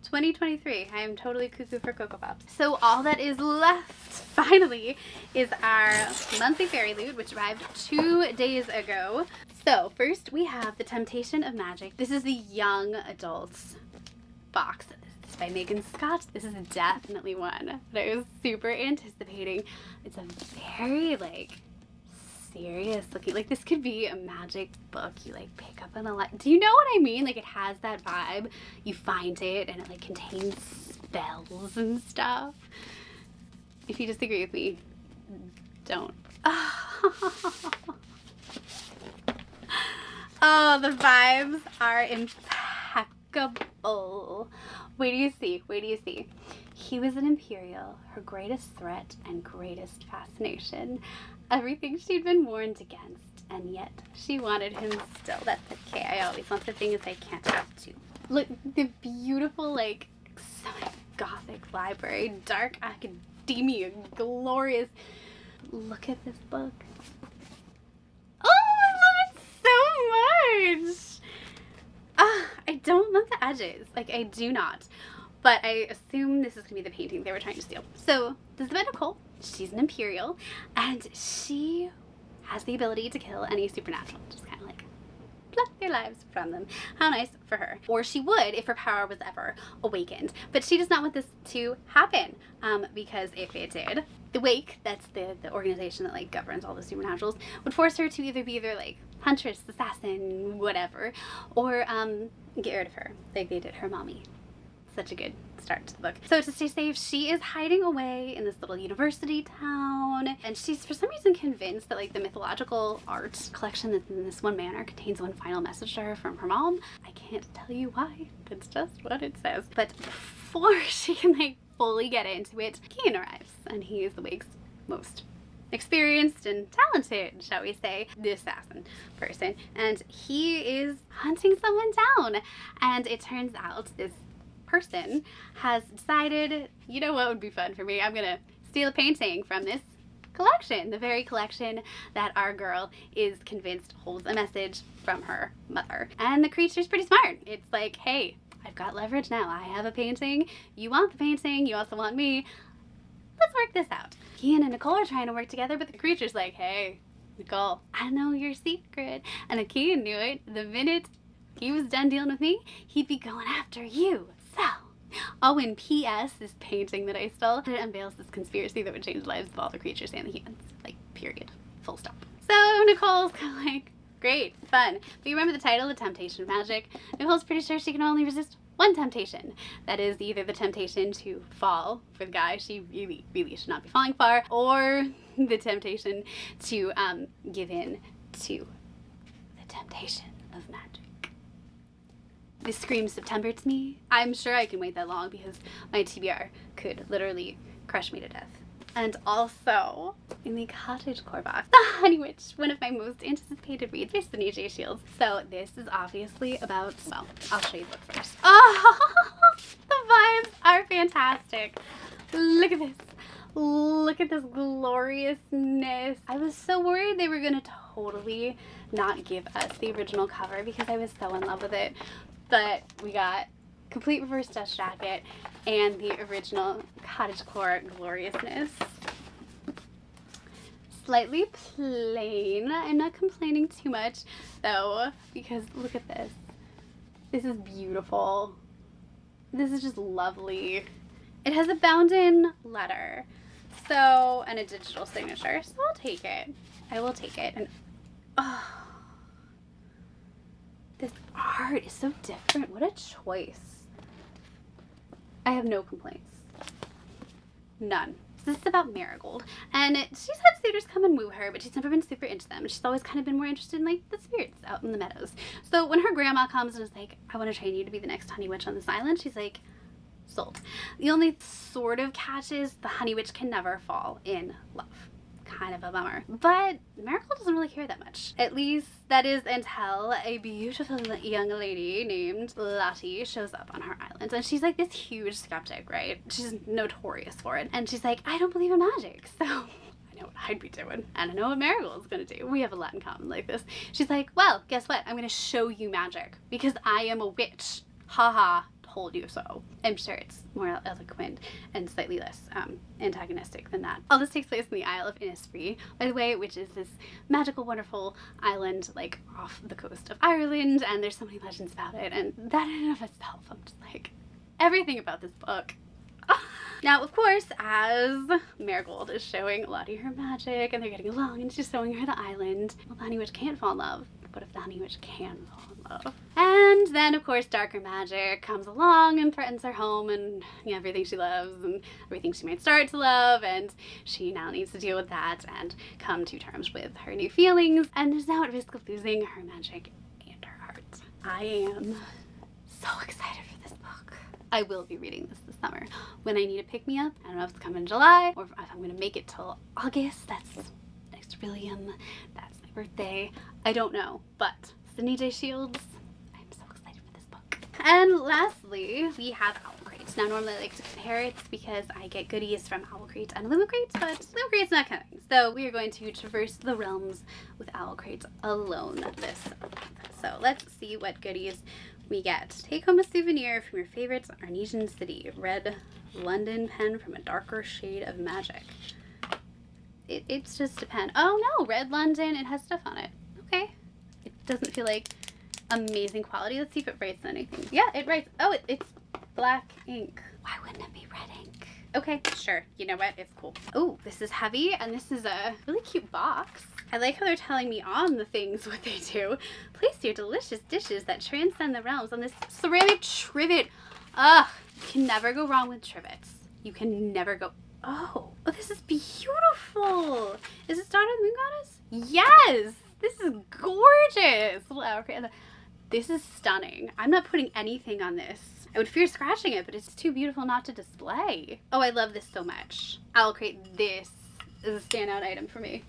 2023. I am totally cuckoo for Cocoa Pops. So all that is left, finally, is our monthly Fairyloot, which arrived 2 days ago. So first we have The Temptation of Magic. This is the young adults box. This is by Megan Scott. This is definitely one that I was super anticipating. It's a very, like, serious looking, like, this could be a magic book you like pick up on a lot. Do you know what I mean? Like, it has that vibe. You find it and it like contains spells and stuff. If you disagree with me, don't. Oh, the vibes are impeccable. Wait do you see, wait do you see. He was an Imperial, her greatest threat and greatest fascination. Everything she'd been warned against, and yet she wanted him still. That's okay, I always want the things I can't have to. Look, the beautiful, like, so gothic library, dark academia, glorious. Look at this book. Oh, I love it so much! I don't love the edges. Like, I do not. But I assume this is going to be the painting they were trying to steal. So, this is about Nicole. She's an Imperial, and she has the ability to kill any supernatural. Just kind of like pluck their lives from them. How nice for her. Or she would if her power was ever awakened. But she does not want this to happen, because if it did, the Wake, that's the organization that like governs all the supernaturals, would force her to either be their like huntress, assassin, whatever, or get rid of her like they did her mommy. Such a good start to the book. So to stay safe, she is hiding away in this little university town, and she's for some reason convinced that like the mythological art collection that's in this one manor contains one final message to her from her mom. I can't tell you why, that's just what it says. But before she can like fully get into it, Kean arrives, and he is the Wake's most experienced and talented, shall we say, the assassin person, and he is hunting someone down. And it turns out this person has decided, you know what would be fun for me? I'm gonna steal a painting from this collection, the very collection that our girl is convinced holds a message from her mother. And the creature's pretty smart. It's like, hey, I've got leverage now. I have a painting. You want the painting. You also want me. Let's work this out. Ian and Nicole are trying to work together, but the creature's like, hey, Nicole, I know your secret. And Ian knew it. The minute he was done dealing with me, he'd be going after you. So, oh, and P.S., this painting that I stole, it unveils this conspiracy that would change the lives of all the creatures and the humans. Like, period. Full stop. So Nicole's kind of like, great, fun. But you remember the title, The Temptation of Magic? Nicole's pretty sure she can only resist one temptation. That is either the temptation to fall for the guy she really, really should not be falling for, or the temptation to give in to the temptation of magic. This screams September to me. I'm sure I can wait that long because my TBR could literally crush me to death. And also, in the cottagecore box, The Honey Witch, one of my most anticipated reads by Sydney J. Shields. So this is obviously about, well, I'll show you the book first. Oh, the vibes are fantastic. Look at this. Look at this gloriousness. I was so worried they were gonna totally not give us the original cover because I was so in love with it. But we got complete reverse dust jacket and the original cottagecore gloriousness. Slightly plain. I'm not complaining too much though, because look at this. This is beautiful. This is just lovely. It has a bound-in letter, so, and a digital signature, so I'll take it. I will take it. And oh, this art is so different. What a choice. I have no complaints. None. So this is about Marigold, and she's had suitors come and woo her, but she's never been super into them. She's always kind of been more interested in like the spirits out in the meadows. So when her grandma comes and is like, I want to train you to be the next honey witch on this island, she's like, sold. The only sort of catch is the honey witch can never fall in love. Kind of a bummer. But Marigold doesn't really care that much. At least that is until a beautiful young lady named Lottie shows up on her island. And she's like this huge skeptic, right? She's notorious for it. And she's like, I don't believe in magic. So I know what I'd be doing. And I know what Marigold's gonna do. We have a lot in common like this. She's like, well, guess what? I'm gonna show you magic because I am a witch. Haha. Told you so. I'm sure it's more eloquent and slightly less antagonistic than that. All this takes place in the Isle of Innisfree, by the way, which is this magical, wonderful island like off the coast of Ireland, and there's so many legends about it, and that in and of itself, I'm just like, everything about this book. Now, of course, as Marigold is showing Lottie her magic, and they're getting along, and she's showing her the island, well, the honey witch can't fall in love. What if the honey witch can fall in love? And then, of course, darker magic comes along and threatens her home and everything she loves and everything she might start to love, and she now needs to deal with that and come to terms with her new feelings, and is now at risk of losing her magic and her heart. I am so excited for this book. I will be reading this summer when I need a pick-me-up. I don't know if it's coming in July or if I'm going to make it till August. That's next Brillium. That's my birthday. I don't know, but Sydney J. Shields, I'm so excited for this book. And lastly, we have Owlcrate. Now, normally I like to compare it because I get goodies from Owlcrate and Illumicrate, but Illumicrate's not coming. So we are going to traverse the realms with Owlcrate alone this month. So let's see what goodies we get. Take home a souvenir from your favorite Arnesian city. Red London pen from a darker shade of magic. It's just a pen. Oh no, Red London, it has stuff on it. Okay. It doesn't feel like amazing quality. Let's see if it writes anything. Yeah, it writes. Oh, it's black ink. Why wouldn't it be red ink? Okay, sure. You know what? It's cool. Oh, this is heavy, and this is a really cute box. I like how they're telling me on the things what they do. Place your delicious dishes that transcend the realms on this ceramic trivet. Ugh, you can never go wrong with trivets. You can never go. Oh, this is beautiful. Is this Dawn of the Moon Goddess? Yes, this is gorgeous. This is stunning. I'm not putting anything on this. I would fear scratching it, but it's too beautiful not to display. Oh, I love this so much. Owlcrate, this is a standout item for me.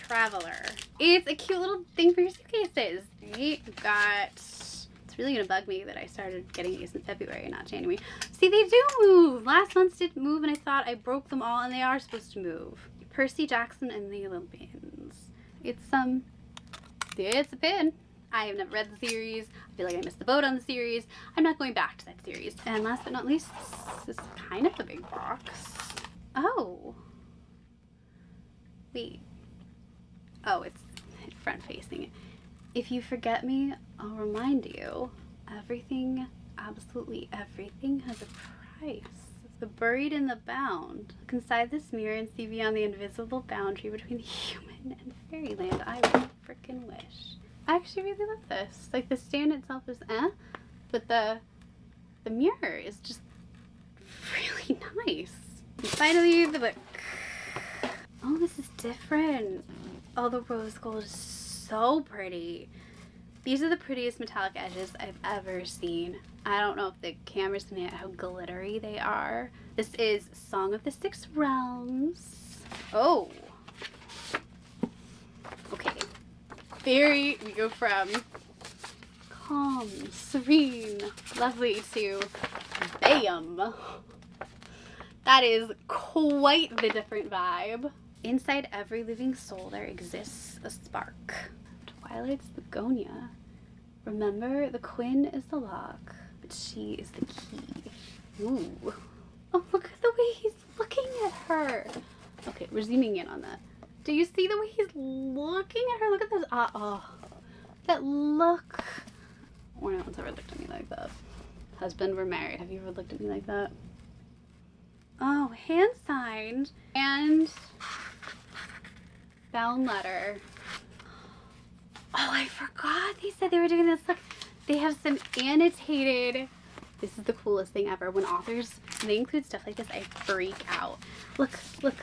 Traveler. It's a cute little thing for your suitcases. Right? We've got, it's really gonna bug me that I started getting these in February, not January. See, they do move. Last month's didn't move and I thought I broke them all and they are supposed to move. Percy Jackson and the Olympians. It's a pin. I have never read the series. I feel like I missed the boat on the series. I'm not going back to that series. And last but not least, this is kind of a big box. Oh. Wait. Oh, it's front facing. If you forget me, I'll remind you. Everything, absolutely everything has a price. The buried in the bound. Look inside this mirror and see beyond the invisible boundary between human and fairyland. I would frickin' wish. I actually really love this. Like, the stand itself is but the mirror is just really nice. And finally, the book. Oh, this is different. Oh, the rose gold is so pretty. These are the prettiest metallic edges I've ever seen. I don't know if the camera's gonna get how glittery they are. This is Song of the Six Realms. Oh. Okay. We go from calm, serene, lovely to bam. That is quite the different vibe. Inside every living soul there exists a spark. Twilight's begonia. Remember, the Quinn is the lock, but she is the key. Ooh. Oh, look at the way he's looking at her. Okay, we're zooming in on that. Do you see the way he's looking at her? Look at this. Oh, that look. Or no one's ever looked at me like that. Husband, we're married. Have you ever looked at me like that? Oh, hand signed and bound letter. Oh, I forgot they said they were doing this. Look, they have some annotated. This is the coolest thing ever. When authors, they include stuff like this, I freak out. Look, look.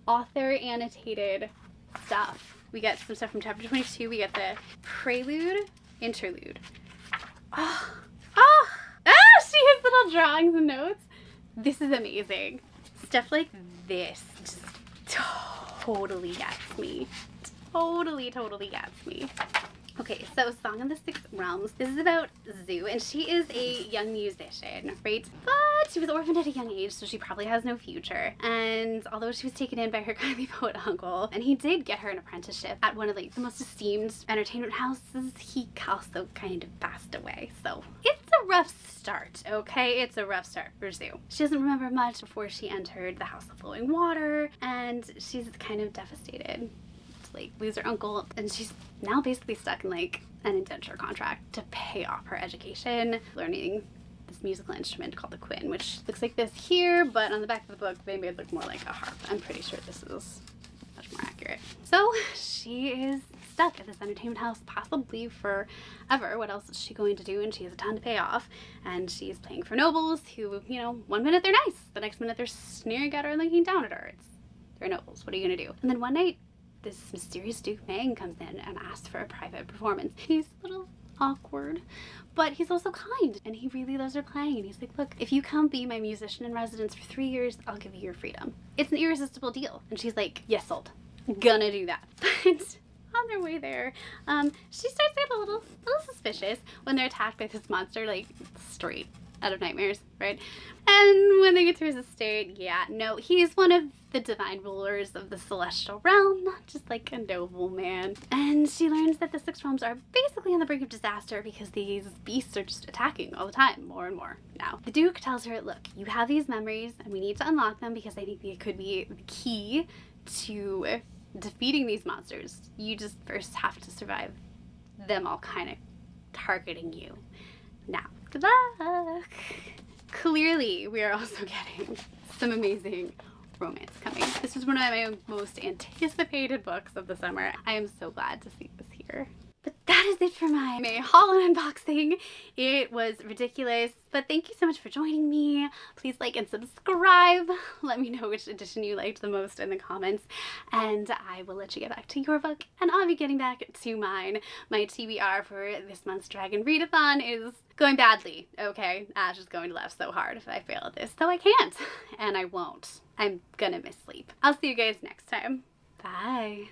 Author annotated stuff. We get some stuff from chapter 22. We get the prelude, interlude. Oh, she has little drawings and notes. This is amazing. Stuff like this just totally gets me. Totally gets me. Okay, so Song of the Six Realms. This is about Zoo, and she is a young musician, right? But she was orphaned at a young age, so she probably has no future. And although she was taken in by her kindly poet uncle, and he did get her an apprenticeship at one of like the most esteemed entertainment houses, he also kind of passed away. So it's a rough start, okay? It's a rough start for Zoo. She doesn't remember much before she entered the House of Flowing Water, and she's kind of devastated. Like, lose her uncle, and she's now basically stuck in like an indenture contract to pay off her education, learning this musical instrument called the Quinn, which looks like this here, but on the back of the book they made it look more like a harp. I'm pretty sure this is much more accurate. So she is stuck at this entertainment house possibly forever. What else is she going to do? And she has a ton to pay off, and she's playing for nobles who, you know, one minute they're nice, the next minute they're sneering at her and looking down at her. They're nobles. What are you gonna do? And then one night this mysterious Duke Mang comes in and asks for a private performance. He's a little awkward, but he's also kind, and he really loves her playing, and he's like, look, if you come be my musician in residence for 3 years, I'll give you your freedom. It's an irresistible deal. And she's like, yes, sold. Gonna do that. But on their way there, she starts to get a little suspicious when they're attacked by this monster, like straight out of nightmares, right? And when they get to his estate, yeah, no, he's one of the divine rulers of the celestial realm, not just like a noble man. And she learns that the Six Realms are basically on the brink of disaster because these beasts are just attacking all the time, more and more now. The Duke tells her, look, you have these memories and we need to unlock them because I think they could be the key to defeating these monsters. You just first have to survive them all kind of targeting you. Now, good luck! Clearly, we are also getting some amazing romance coming. This was one of my most anticipated books of the summer. I am so glad to see this here. But that that is it for my May haul and unboxing. It was ridiculous, but thank you so much for joining me. Please like and subscribe. Let me know which edition you liked the most in the comments, and I will let you get back to your book, and I'll be getting back to mine. My TBR for this month's Dragon Readathon is going badly, okay? Ash is going to laugh so hard if I fail at this, though I can't, and I won't. I'm gonna miss sleep. I'll see you guys next time. Bye.